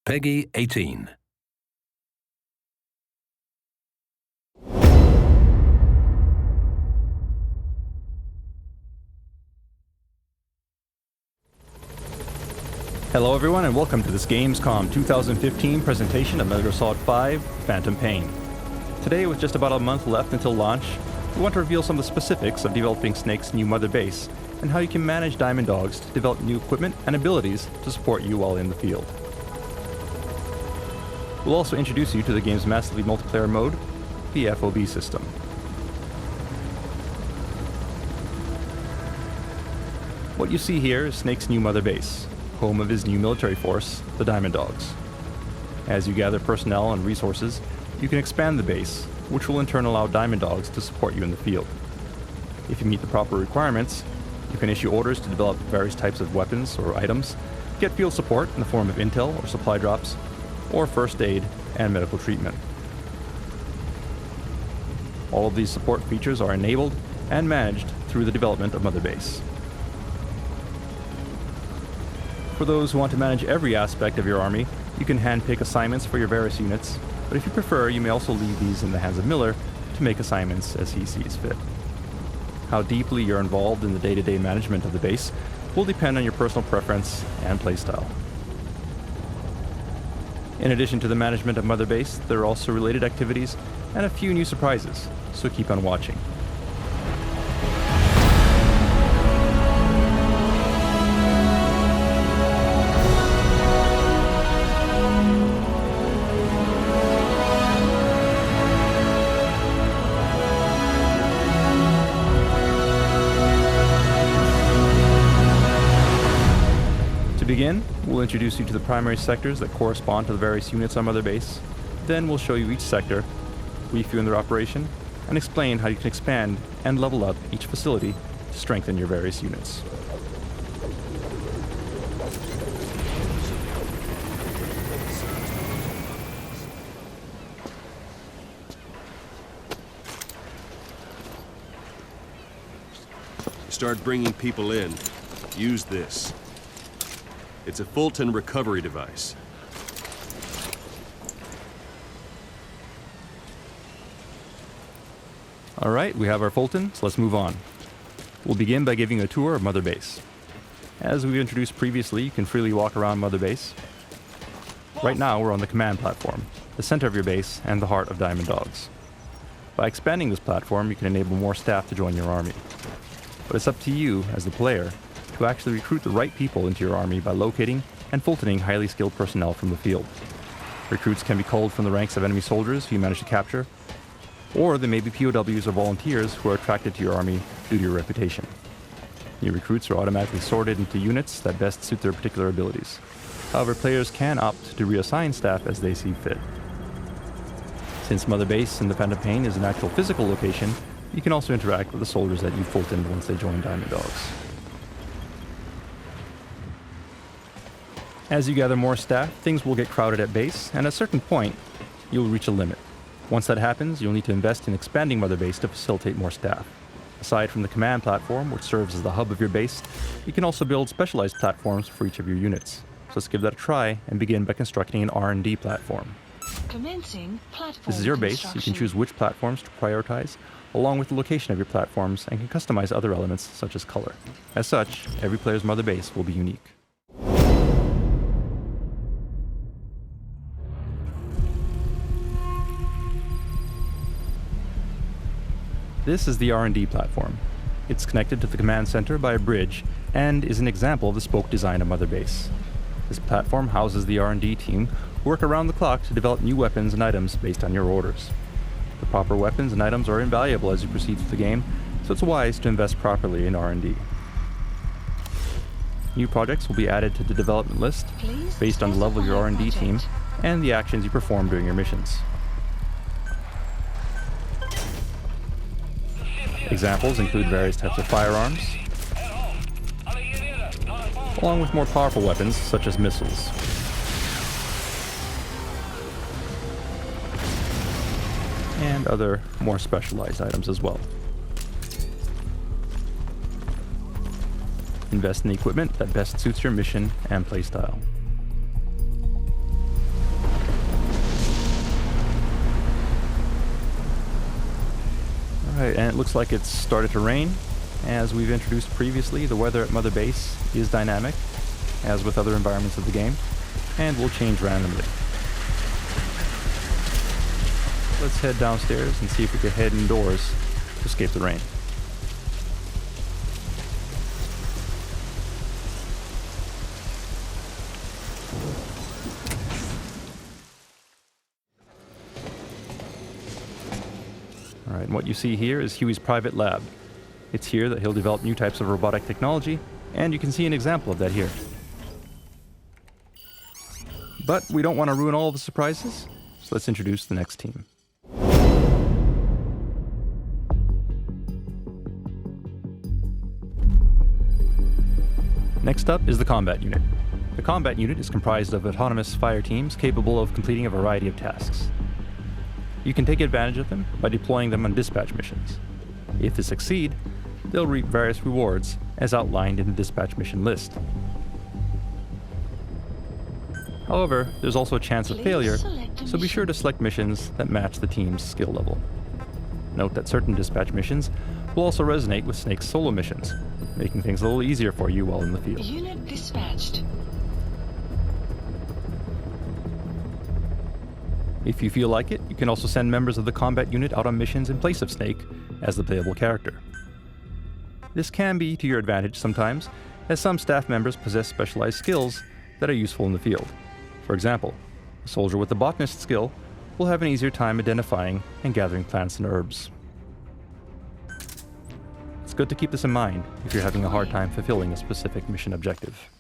Peggy 18. Hello everyone and welcome to this Gamescom 2015 presentation of Metal Gear Solid 5 Phantom Pain. Today, with just about a month left until launch, we want to reveal some of the specifics of developing Snake's new mother base and how you can manage Diamond Dogs to develop new equipment and abilities to support you while in the field. We'll also introduce you to the game's massively multiplayer mode, the FOB system. What you see here is Snake's new mother base, home of his new military force, the Diamond Dogs. As you gather personnel and resources, you can expand the base, which will in turn allow Diamond Dogs to support you in the field. If you meet the proper requirements, you can issue orders to develop various types of weapons or items, get field support in the form of intel or supply drops, or first aid and medical treatment. All of these support features are enabled and managed through the development of Mother Base. For those who want to manage every aspect of your army, you can handpick assignments for your various units, but if you prefer, you may also leave these in the hands of Miller to make assignments as he sees fit. How deeply you're involved in the day-to-day management of the base will depend on your personal preference and playstyle. In addition to the management of Mother Base, there are also related activities and a few new surprises, so keep on watching. To begin, we'll introduce you to the primary sectors that correspond to the various units on Mother Base. Then we'll show you each sector, brief you in their operation, and explain how you can expand and level up each facility to strengthen your various units. Start bringing people in. Use this. It's a Fulton recovery device. Alright, we have our Fulton, so let's move on. We'll begin by giving a tour of Mother Base. As we've introduced previously, you can freely walk around Mother Base. Right now, we're on the command platform, the center of your base and the heart of Diamond Dogs. By expanding this platform, you can enable more staff to join your army. But it's up to you, as the player, to actually recruit the right people into your army by locating and Fultoning highly skilled personnel from the field. Recruits can be culled from the ranks of enemy soldiers who you manage to capture, or they may be POWs or volunteers who are attracted to your army due to your reputation. New recruits are automatically sorted into units that best suit their particular abilities. However, players can opt to reassign staff as they see fit. Since Mother Base in the Phantom Pain is an actual physical location, you can also interact with the soldiers that you Fultoned once they join Diamond Dogs. As you gather more staff, things will get crowded at base, and at a certain point, you'll reach a limit. Once that happens, you'll need to invest in expanding Mother Base to facilitate more staff. Aside from the command platform, which serves as the hub of your base, you can also build specialized platforms for each of your units. So let's give that a try and begin by constructing an R&D platform. Commencing platform. This is your base. You can choose which platforms to prioritize, along with the location of your platforms, and can customize other elements such as color. As such, every player's Mother Base will be unique. This is the R&D platform. It's connected to the command center by a bridge and is an example of the spoke design of Mother Base. This platform houses the R&D team who work around the clock to develop new weapons and items based on your orders. The proper weapons and items are invaluable as you proceed through the game, so it's wise to invest properly in R&D. New projects will be added to the development list based on the level of your R&D team and the actions you perform during your missions. Examples include various types of firearms, along with more powerful weapons such as missiles. And other more specialized items as well. Invest in the equipment that best suits your mission and playstyle. it looks like it's started to rain. As we've introduced previously, the weather at Mother Base is dynamic, as with other environments of the game, and will change randomly. Let's head downstairs and see if we can head indoors to escape the rain. Alright, and what you see here is Huey's private lab. It's here that he'll develop new types of robotic technology, and you can see an example of that here. But we don't want to ruin all the surprises, so let's introduce the next team. Next up is the combat unit. The combat unit is comprised of autonomous fire teams capable of completing a variety of tasks. You can take advantage of them by deploying them on dispatch missions. If they succeed, they'll reap various rewards as outlined in the dispatch mission list. However, there's also a chance of failure, so be sure to select missions that match the team's skill level. Note that certain dispatch missions will also resonate with Snake's solo missions, making things a little easier for you while in the field. Unit dispatched. If you feel like it, you can also send members of the combat unit out on missions in place of Snake as the playable character. This can be to your advantage sometimes, as some staff members possess specialized skills that are useful in the field. For example, a soldier with the botanist skill will have an easier time identifying and gathering plants and herbs. It's good to keep this in mind if you're having a hard time fulfilling a specific mission objective.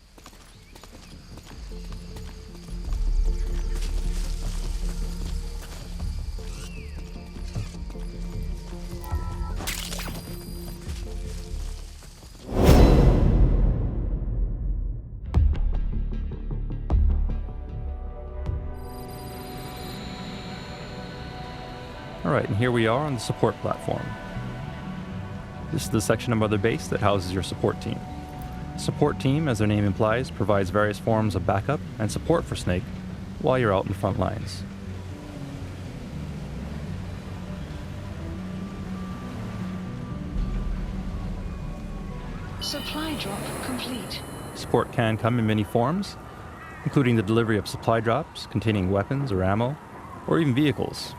Alright, and here we are on the support platform. This is the section of Mother Base that houses your support team. The support team, as their name implies, provides various forms of backup and support for Snake while you're out in the front lines. Supply drop complete. Support can come in many forms, including the delivery of supply drops containing weapons or ammo, or even vehicles.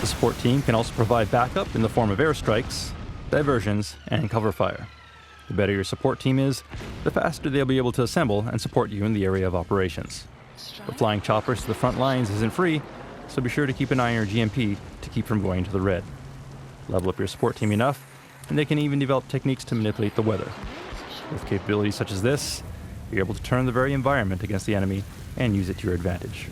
The support team can also provide backup in the form of airstrikes, diversions, and cover fire. The better your support team is, the faster they'll be able to assemble and support you in the area of operations. But flying choppers to the front lines isn't free, so be sure to keep an eye on your GMP to keep from going to the red. Level up your support team enough, and they can even develop techniques to manipulate the weather. With capabilities such as this, you're able to turn the very environment against the enemy and use it to your advantage.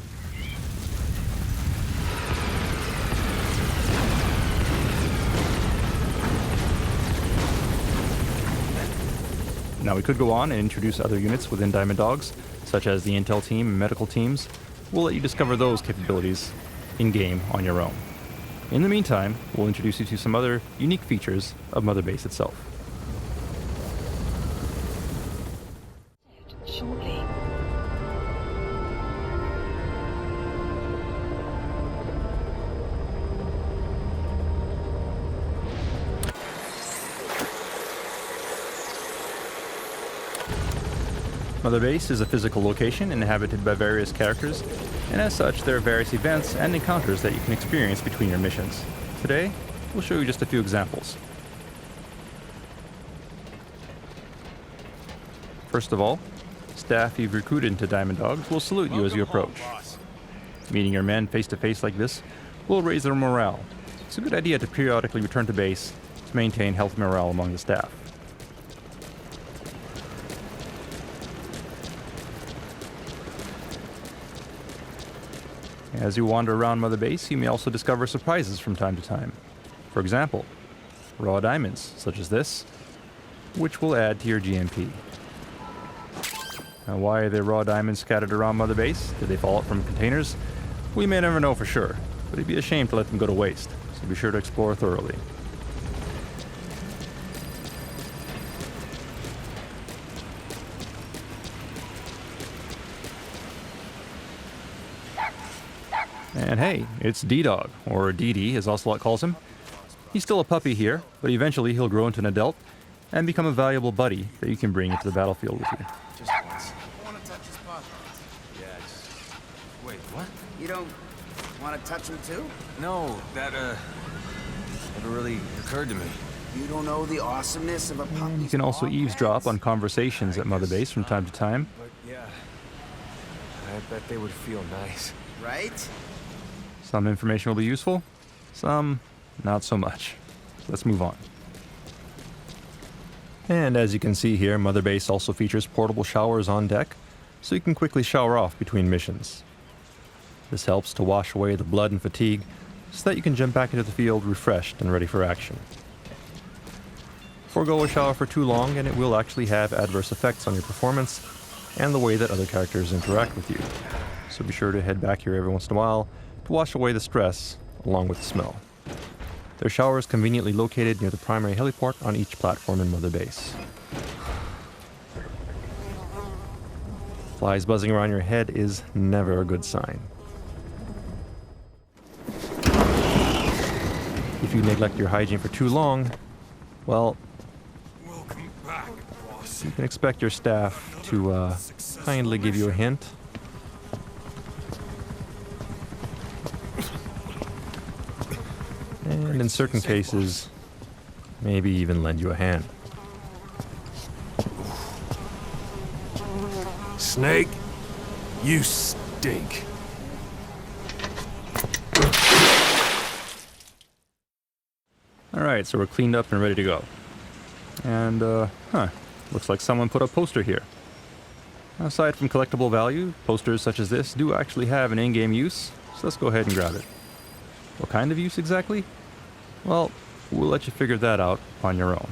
Now we could go on and introduce other units within Diamond Dogs, such as the Intel team and medical teams. We'll let you discover those capabilities in-game on your own. In the meantime, we'll introduce you to some other unique features of Mother Base itself. Shortly. Mother Base is a physical location inhabited by various characters, and as such, there are various events and encounters that you can experience between your missions. Today, we'll show you just a few examples. First of all, staff you've recruited into Diamond Dogs will salute you as you approach. Meeting your men face to face like this will raise their morale. It's a good idea to periodically return to base to maintain healthy morale among the staff. As you wander around Mother Base, you may also discover surprises from time to time. For example, raw diamonds, such as this, which will add to your GMP. Now, why are there raw diamonds scattered around Mother Base? Did they fall out from containers? We may never know for sure, but it'd be a shame to let them go to waste, so be sure to explore thoroughly. And hey, it's D-Dog, or DD as Ocelot calls him. He's still a puppy here, but eventually he'll grow into an adult and become a valuable buddy that you can bring into the battlefield with you. Just once. I want to touch his paw. Yeah, wait, what? You don't want to touch him too? No, that, never really occurred to me. You don't know the awesomeness of a puppy. You can also eavesdrop on conversations at Mother Base from time to time. But yeah, I bet they would feel nice. Right? Some information will be useful, some not so much. Let's move on. And as you can see here, Mother Base also features portable showers on deck, so you can quickly shower off between missions. This helps to wash away the blood and fatigue, so that you can jump back into the field refreshed and ready for action. Forgo a shower for too long and it will actually have adverse effects on your performance and the way that other characters interact with you. So be sure to head back here every once in a while to wash away the stress along with the smell. Their shower is conveniently located near the primary heliport on each platform in Mother Base. Flies buzzing around your head is never a good sign. If you neglect your hygiene for too long, well, Welcome back, boss. you can expect your staff to kindly give you a hint. And in certain cases, maybe even lend you a hand. Snake, you stink. Alright, so we're cleaned up and ready to go. And, looks like someone put a poster here. Aside from collectible value, posters such as this do actually have an in-game use, so let's go ahead and grab it. What kind of use exactly? Well, we'll let you figure that out on your own.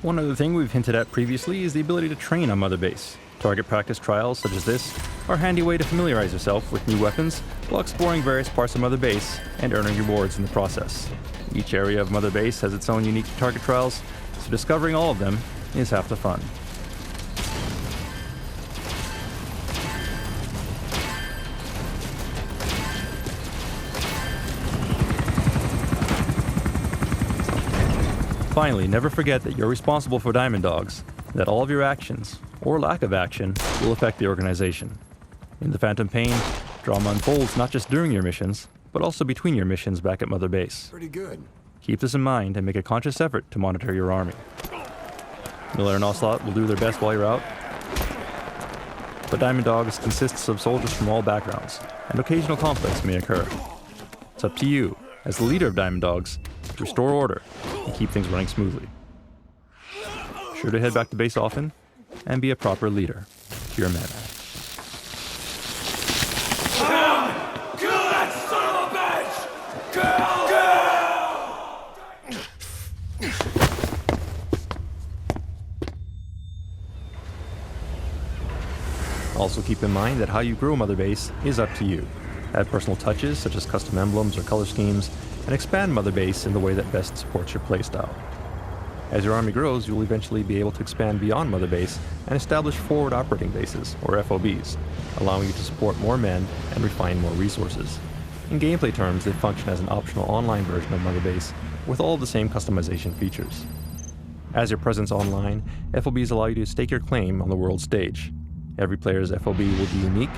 One other thing we've hinted at previously is the ability to train on Mother Base. Target practice trials such as this are a handy way to familiarize yourself with new weapons while exploring various parts of Mother Base and earning rewards in the process. Each area of Mother Base has its own unique target trials, so discovering all of them is half the fun. Finally, never forget that you're responsible for Diamond Dogs, that all of your actions, or lack of action, will affect the organization. In the Phantom Pain, drama unfolds not just during your missions, but also between your missions back at Mother Base. Pretty good. Keep this in mind and make a conscious effort to monitor your army. Miller and Ocelot will do their best while you're out, but Diamond Dogs consists of soldiers from all backgrounds, and occasional conflicts may occur. It's up to you, as the leader of Diamond Dogs, to restore order and keep things running smoothly. Sure to head back to base often, and be a proper leader to your men. Kill that son of a bitch! Kill! Also keep in mind that how you grow Mother Base is up to you. Add personal touches such as custom emblems or color schemes, and expand Mother Base in the way that best supports your playstyle. As your army grows, you'll eventually be able to expand beyond Mother Base and establish forward operating bases, or FOBs, allowing you to support more men and refine more resources. In gameplay terms, they function as an optional online version of Mother Base with all the same customization features. As your presence online, FOBs allow you to stake your claim on the world stage. Every player's FOB will be unique,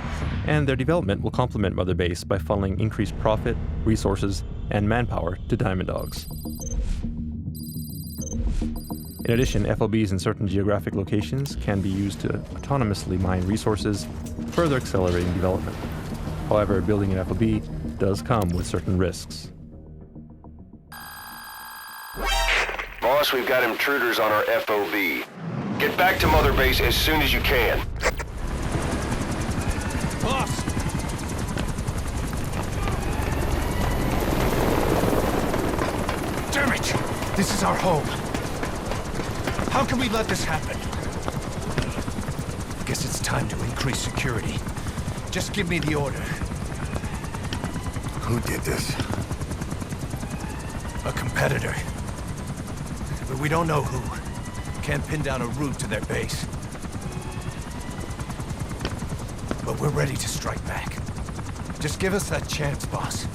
and their development will complement Mother Base by funneling increased profit, resources, and manpower to Diamond Dogs. In addition, FOBs in certain geographic locations can be used to autonomously mine resources, further accelerating development. However, building an FOB does come with certain risks. Boss, we've got intruders on our FOB. Get back to Mother Base as soon as you can. Boss! Damn it! This is our home. How can we let this happen? Guess it's time to increase security. Just give me the order. Who did this? A competitor. But we don't know who. Can't pin down a route to their base. But we're ready to strike back. Just give us that chance, boss.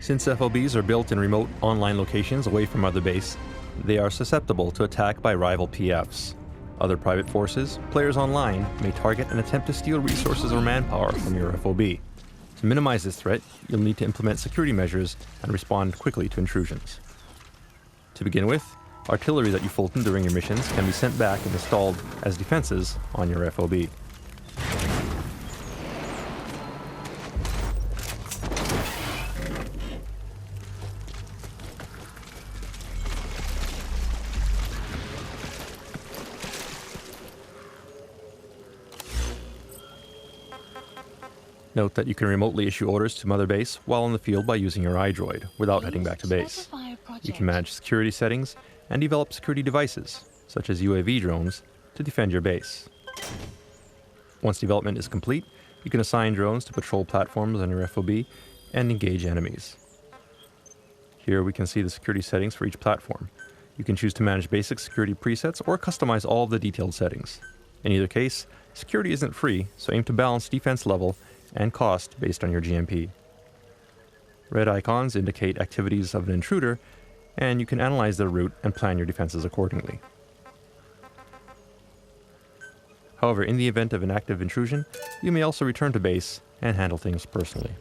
Since FOBs are built in remote online locations away from Mother Base, they are susceptible to attack by rival PFs. Other private forces, players online, may target and attempt to steal resources or manpower from your FOB. To minimize this threat, you'll need to implement security measures and respond quickly to intrusions. To begin with, artillery that you Fulton during your missions can be sent back and installed as defenses on your FOB. Note that you can remotely issue orders to Mother Base while on the field by using your iDroid, without heading back to base. You can manage security settings and develop security devices, such as UAV drones, to defend your base. Once development is complete, you can assign drones to patrol platforms on your FOB and engage enemies. Here we can see the security settings for each platform. You can choose to manage basic security presets or customize all of the detailed settings. In either case, security isn't free, so aim to balance defense level and cost based on your GMP. Red icons indicate activities of an intruder, and you can analyze their route and plan your defenses accordingly. However, in the event of an active intrusion, you may also return to base and handle things personally.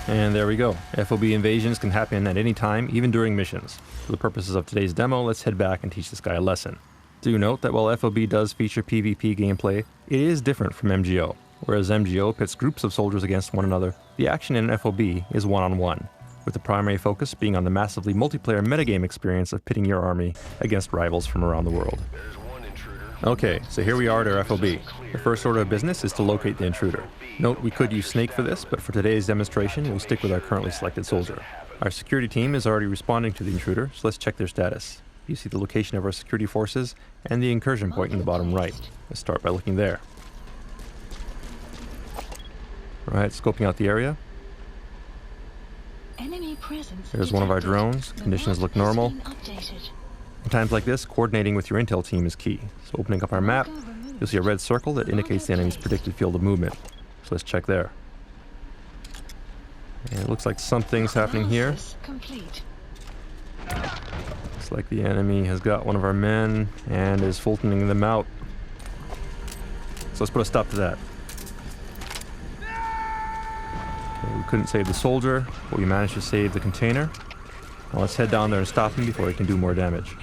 And there we go. FOB invasions can happen at any time, even during missions. For the purposes of today's demo, let's head back and teach this guy a lesson. Do note that while FOB does feature PvP gameplay, it is different from MGO. Whereas MGO pits groups of soldiers against one another, the action in FOB is one-on-one, with the primary focus being on the massively multiplayer metagame experience of pitting your army against rivals from around the world. Okay, so here we are at our FOB. The first order of business is to locate the intruder. Note we could use Snake for this, but for today's demonstration, we'll stick with our currently selected soldier. Our security team is already responding to the intruder, so let's check their status. You see the location of our security forces and the incursion point in the bottom right. Let's start by looking there. Alright, scoping out the area. There's one of our drones. Conditions look normal. In times like this, coordinating with your intel team is key. So opening up our map, you'll see a red circle that indicates the enemy's predicted field of movement. So let's check there. And it looks like something's happening here. Looks like the enemy has got one of our men and is Fultoning them out. So let's put a stop to that. Okay, we couldn't save the soldier, but we managed to save the container. Now let's head down there and stop him before he can do more damage.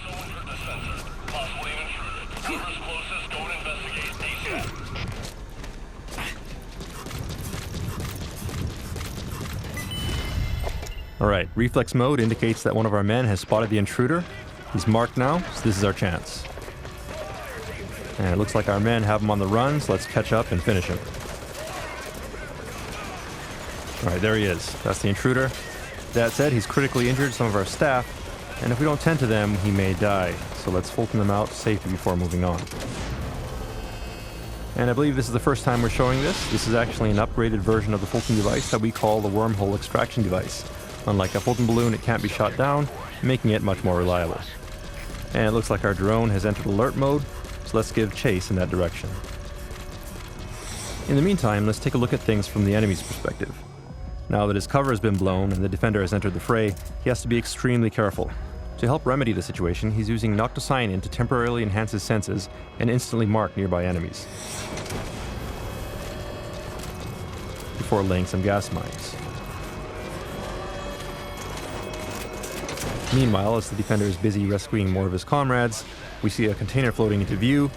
Alright, reflex mode indicates that one of our men has spotted the intruder. He's marked now, so this is our chance. And it looks like our men have him on the run, so let's catch up and finish him. Alright, there he is. That's the intruder. That said, he's critically injured some of our staff, and if we don't tend to them, he may die. So let's Fulton them out safely before moving on. And I believe this is the first time we're showing this. This is actually an upgraded version of the Fulton device that we call the wormhole extraction device. Unlike a Fulton balloon, it can't be shot down, making it much more reliable. And it looks like our drone has entered alert mode, so let's give chase in that direction. In the meantime, let's take a look at things from the enemy's perspective. Now that his cover has been blown and the defender has entered the fray, he has to be extremely careful. To help remedy the situation, he's using Noctocyanin to temporarily enhance his senses and instantly mark nearby enemies, before laying some gas mines. Meanwhile, as the defender is busy rescuing more of his comrades, we see a container floating into view,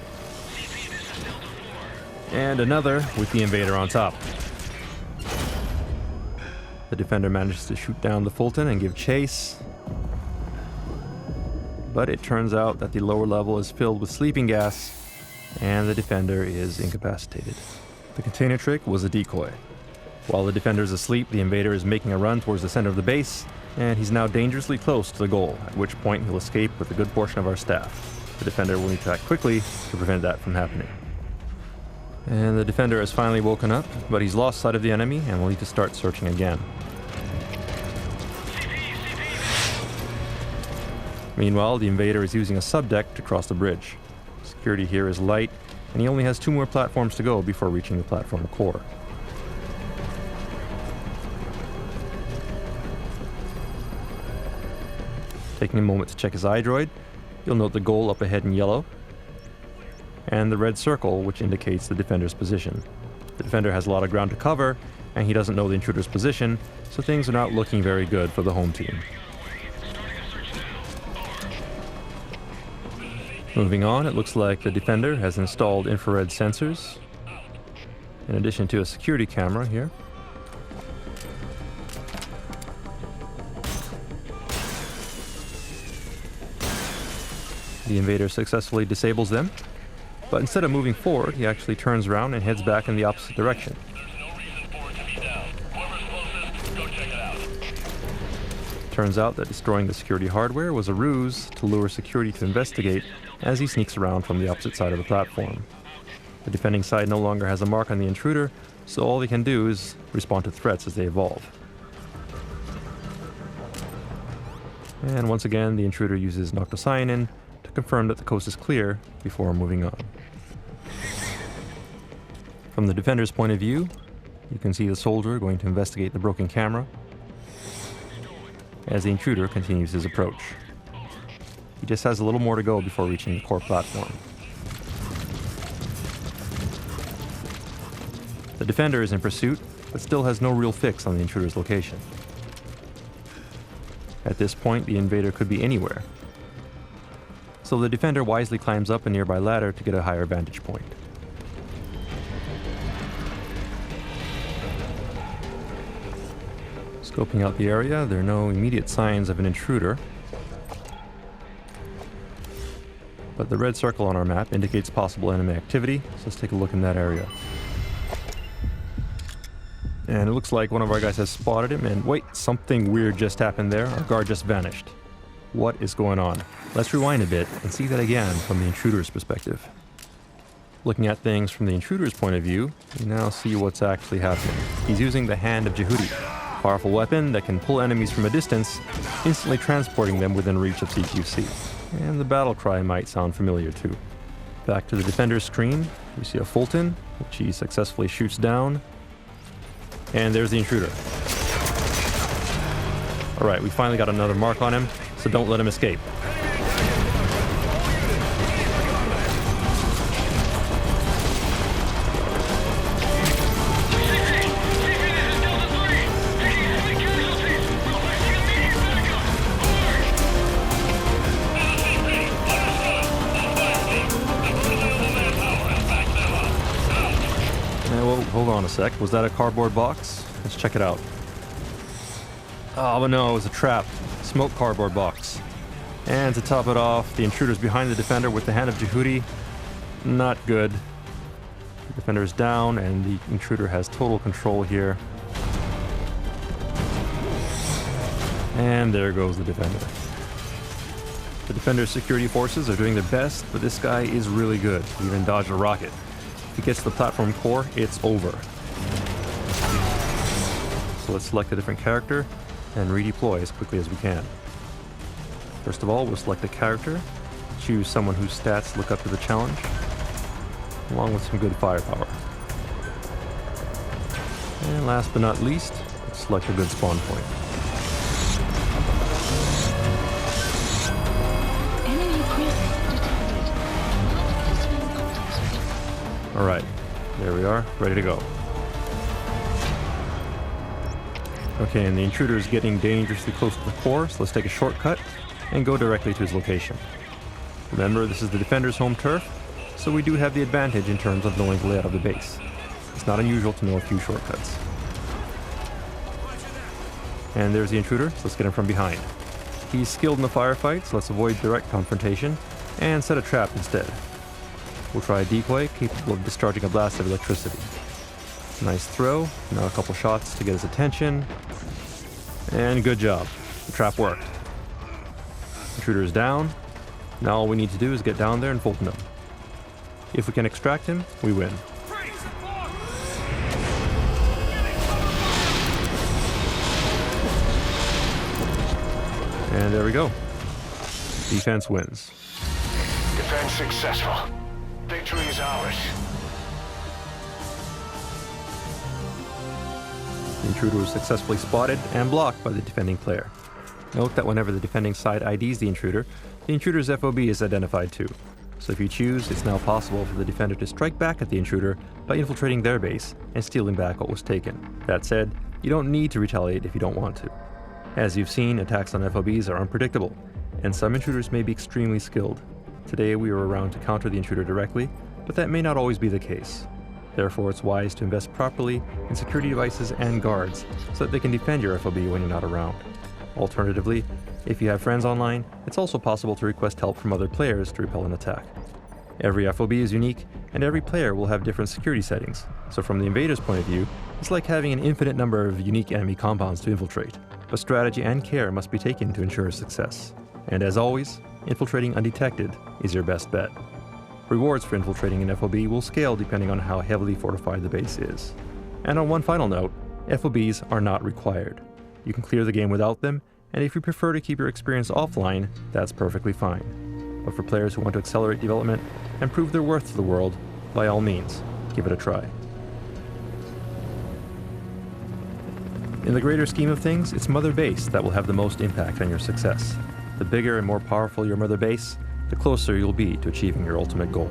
and another with the invader on top. The defender manages to shoot down the Fulton and give chase, but it turns out that the lower level is filled with sleeping gas, And the defender is incapacitated. The container trick was a decoy. While the defender is asleep, the invader is making a run towards the center of the base, and he's now dangerously close to the goal, at which point he'll escape with a good portion of our staff. The defender will need to act quickly to prevent that from happening. And the defender has finally woken up, but he's lost sight of the enemy and will need to start searching again. Meanwhile, the invader is using a subdeck to cross the bridge. Security here is light, and he only has 2 more platforms to go before reaching the platform core. Taking a moment to check his iDroid, you'll note the goal up ahead in yellow, and the red circle, which indicates the defender's position. The defender has a lot of ground to cover, and he doesn't know the intruder's position, so things are not looking very good for the home team. Moving on, it looks like the defender has installed infrared sensors, in addition to a security camera here. The invader successfully disables them, but instead of moving forward, he actually turns around and heads back in the opposite direction. Turns out that destroying the security hardware was a ruse to lure security to investigate as he sneaks around from the opposite side of the platform. The defending side no longer has a mark on the intruder, so all they can do is respond to threats as they evolve. And once again, the intruder uses noctocyanin to confirm that the coast is clear before moving on. From the defender's point of view, you can see the soldier going to investigate the broken camera as the intruder continues his approach. He just has a little more to go before reaching the core platform. The defender is in pursuit, but still has no real fix on the intruder's location. At this point, the invader could be anywhere, so the defender wisely climbs up a nearby ladder to get a higher vantage point. Scoping out the area, there are no immediate signs of an intruder, but the red circle on our map indicates possible enemy activity, so let's take a look in that area. And it looks like one of our guys has spotted him, and wait, something weird just happened there. Our guard just vanished. What is going on? Let's rewind a bit and see that again from the intruder's perspective. Looking at things from the intruder's point of view, we now see what's actually happening. He's using the Hand of Jehudi, a powerful weapon that can pull enemies from a distance, instantly transporting them within reach of CQC. And the battle cry might sound familiar too. Back to the defender's screen, we see a Fulton, which he successfully shoots down. And there's the intruder. Alright, we finally got another mark on him, so don't let him escape. Hold on a sec. Was that a cardboard box? Let's check it out. Oh, but no, it was a trap. Smoke cardboard box. And to top it off, the intruder's behind the defender with the Hand of Jehudi. Not good. The defender's down, and the intruder has total control here. And there goes the defender. The defender's security forces are doing their best, but this guy is really good. He even dodged a rocket. If he gets to the platform core, it's over. So let's select a different character and redeploy as quickly as we can. First of all, we'll select a character, choose someone whose stats look up to the challenge, along with some good firepower. And last but not least, let's select a good spawn point. Enemy presence detected. Alright, there we are, ready to go. Okay, and the intruder is getting dangerously close to the core, so let's take a shortcut and go directly to his location. Remember, this is the defender's home turf, so we do have the advantage in terms of knowing the layout of the base. It's not unusual to know a few shortcuts. And there's the intruder, so let's get him from behind. He's skilled in the firefight, so let's avoid direct confrontation and set a trap instead. we'll try a decoy capable of discharging a blast of electricity. Nice throw, now a couple shots to get his attention. And good job, the trap worked. Intruder is down, now all we need to do is get down there and Fulton him. If we can extract him, we win. And there we go. Defense wins. Defense successful. Victory is ours. The intruder was successfully spotted and blocked by the defending player. Note that whenever the defending side IDs the intruder's FOB is identified too. So if you choose, it's now possible for the defender to strike back at the intruder by infiltrating their base and stealing back what was taken. That said, you don't need to retaliate if you don't want to. As you've seen, attacks on FOBs are unpredictable, and some intruders may be extremely skilled. Today we were around to counter the intruder directly, but that may not always be the case. Therefore, it's wise to invest properly in security devices and guards so that they can defend your FOB when you're not around. Alternatively, if you have friends online, it's also possible to request help from other players to repel an attack. Every FOB is unique, and every player will have different security settings, so from the invader's point of view, it's like having an infinite number of unique enemy compounds to infiltrate, but strategy and care must be taken to ensure success. And as always, infiltrating undetected is your best bet. Rewards for infiltrating an FOB will scale depending on how heavily fortified the base is. And on one final note, FOBs are not required. You can clear the game without them, and if you prefer to keep your experience offline, that's perfectly fine. But for players who want to accelerate development and prove their worth to the world, by all means, give it a try. In the greater scheme of things, it's Mother Base that will have the most impact on your success. The bigger and more powerful your Mother Base, the closer you'll be to achieving your ultimate goal.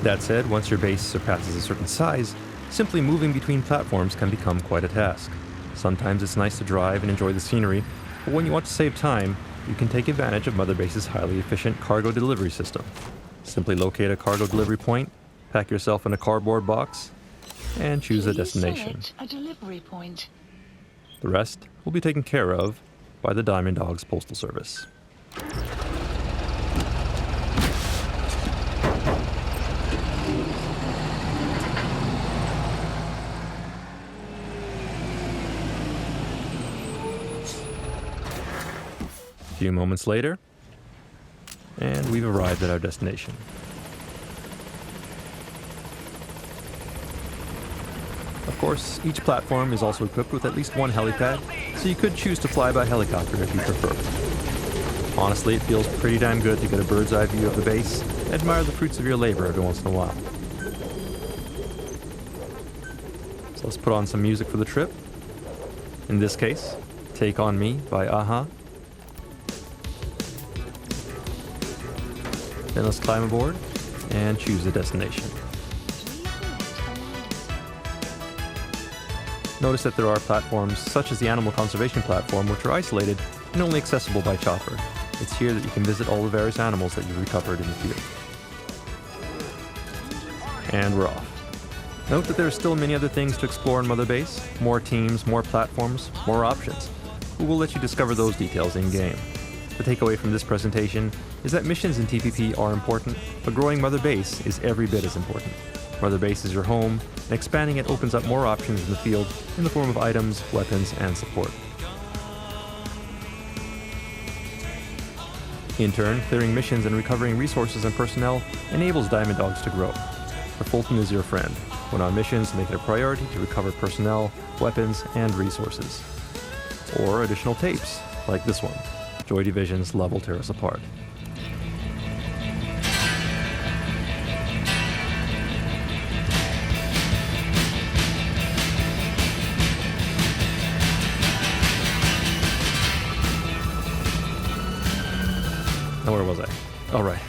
That said, once your base surpasses a certain size, simply moving between platforms can become quite a task. Sometimes it's nice to drive and enjoy the scenery, but when you want to save time, you can take advantage of Mother Base's highly efficient cargo delivery system. Simply locate a cargo delivery point, pack yourself in a cardboard box, and choose a destination. A delivery point. The rest will be taken care of by the Diamond Dogs Postal Service. A few moments later, and we've arrived at our destination. Of course, each platform is also equipped with at least one helipad, so you could choose to fly by helicopter if you prefer. Honestly, it feels pretty damn good to get a bird's eye view of the base and admire the fruits of your labor every once in a while. So let's put on some music for the trip. In this case, Take On Me by Aha. Then let's climb aboard and choose a destination. Notice that there are platforms such as the Animal Conservation Platform which are isolated and only accessible by chopper. It's here that you can visit all the various animals that you've recovered in the field. And we're off. Note that there are still many other things to explore in Mother Base, more teams, more platforms, more options. We will let you discover those details in-game. The takeaway from this presentation is that missions in TPP are important, but growing Mother Base is every bit as important. Mother Base is your home, and expanding it opens up more options in the field in the form of items, weapons, and support. In turn, clearing missions and recovering resources and personnel enables Diamond Dogs to grow. The Fulton is your friend. When on missions, make it a priority to recover personnel, weapons, and resources. Or additional tapes, like this one, Joy Division's Love Will Tear Us Apart. Now where was I? Oh, right.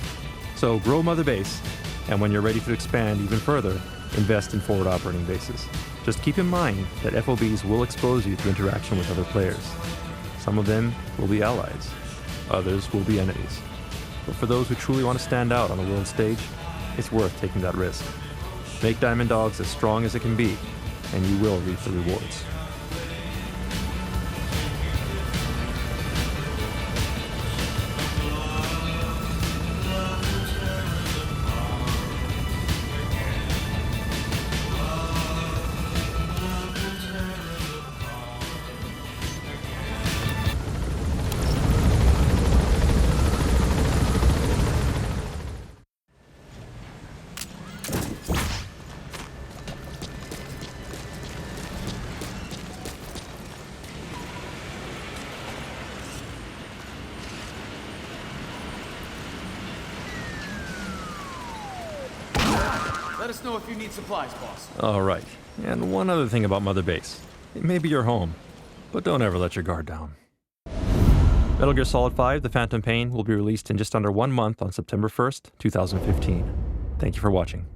So grow Mother Base, and when you're ready to expand even further, invest in forward operating bases. Just keep in mind that FOBs will expose you to interaction with other players. Some of them will be allies, others will be enemies. But for those who truly want to stand out on the world stage, it's worth taking that risk. Make Diamond Dogs as strong as it can be, and you will reap the rewards. Let us know if you need supplies, boss. Alright, and one other thing about Mother Base. It may be your home, but don't ever let your guard down. Metal Gear Solid 5: The Phantom Pain will be released in just under 1 month on September 1st, 2015. Thank you for watching.